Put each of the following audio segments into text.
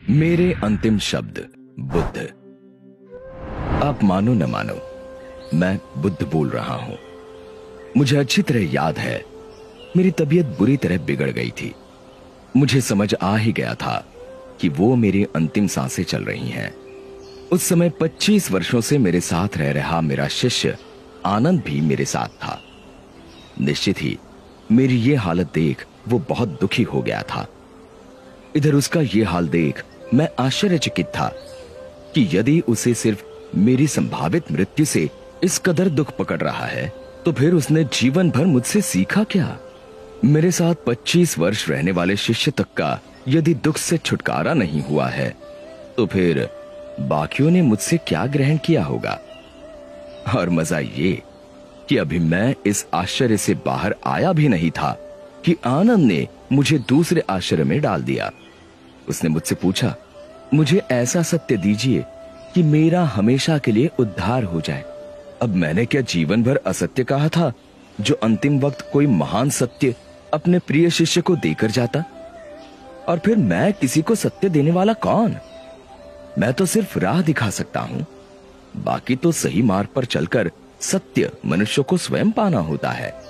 मेरे अंतिम शब्द बुद्ध। आप मानो न मानो, मैं बुद्ध बोल रहा हूं। मुझे अच्छी तरह याद है, मेरी तबीयत बुरी तरह बिगड़ गई थी। मुझे समझ आ ही गया था कि वो मेरी अंतिम सांसें चल रही हैं। उस समय 25 वर्षों से मेरे साथ रह रहा मेरा शिष्य आनंद भी मेरे साथ था। निश्चित ही मेरी ये हालत देख वो बहुत दुखी हो गया था। इधर उसका ये हाल देख मैं आश्चर्यचकित था कि यदि उसे सिर्फ मेरी संभावित मृत्यु से इस कदर दुख पकड़ रहा है, तो फिर उसने जीवन भर मुझसे सीखा क्या? मेरे साथ 25 वर्ष रहने वाले शिष्य तक का यदि दुख से छुटकारा नहीं हुआ है, तो फिर बाकियों ने मुझसे क्या ग्रहण किया होगा? और मजा ये कि अभी मैं इस आश्चर्य से बाहर आया भी नहीं था कि आनंद ने मुझे दूसरे आश्चर्य में डाल दिया। उसने मुझसे पूछा, मुझे ऐसा सत्य दीजिए कि मेरा हमेशा के लिए उद्धार हो जाए। अब मैंने क्या जीवन भर असत्य कहा था, जो अंतिम वक्त कोई महान सत्य अपने प्रिय शिष्य को देकर जाता? और फिर मैं किसी को सत्य देने वाला कौन? मैं तो सिर्फ राह दिखा सकता हूं। बाकी तो सही मार्ग पर चलकर सत्य मनुष्य को स्वयं पाना होता है।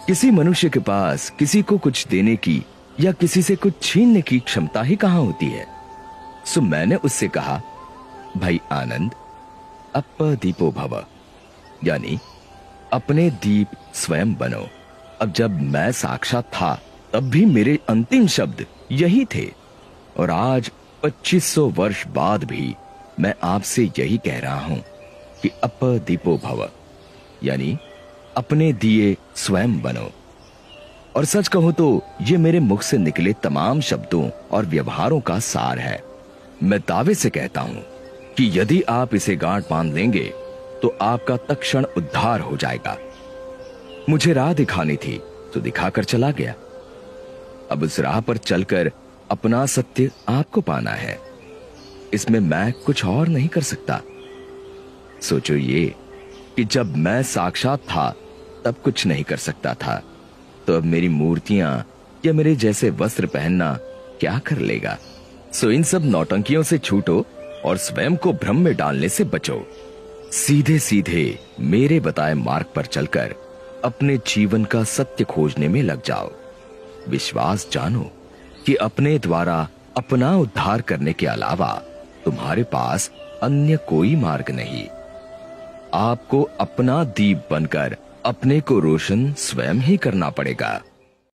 किसी मनुष्य के पास किसी को कुछ देने की या किसी से कुछ छीनने की क्षमता ही कहां होती है। सो मैंने उससे कहा, भाई आनंद, अपदीपो भव, यानी अपने दीप स्वयं बनो। अब जब मैं साक्षात था तब भी मेरे अंतिम शब्द यही थे, और आज 2500 वर्ष बाद भी मैं आपसे यही कह रहा हूं कि अपदीपो भव, यानी अपने दिए स्वयं बनो। और सच कहूं तो ये मेरे मुख से निकले तमाम शब्दों और व्यवहारों का सार है। मैं दावे से कहता हूं कि यदि आप इसे गांठ बांध लेंगे तो आपका तत्क्षण उद्धार हो जाएगा। मुझे राह दिखानी थी तो दिखाकर चला गया। अब उस राह पर चलकर अपना सत्य आपको पाना है। इसमें मैं कुछ और नहीं कर सकता। सोचो ये कि जब मैं साक्षात था तब कुछ नहीं कर सकता था, तो अब मेरी मूर्तियां या मेरे जैसे वस्त्र पहनना क्या कर लेगा? सो इन सब नौटंकियों से छूटो और स्वयं को भ्रम में डालने से बचो। सीधे सीधे मेरे बताए मार्ग पर चलकर अपने जीवन का सत्य खोजने में लग जाओ। विश्वास जानो कि अपने द्वारा अपना उद्धार करने के अलावा तुम्हारे पास अन्य कोई मार्ग नहीं। आपको अपना दीप बनकर अपने को रोशन स्वयं ही करना पड़ेगा।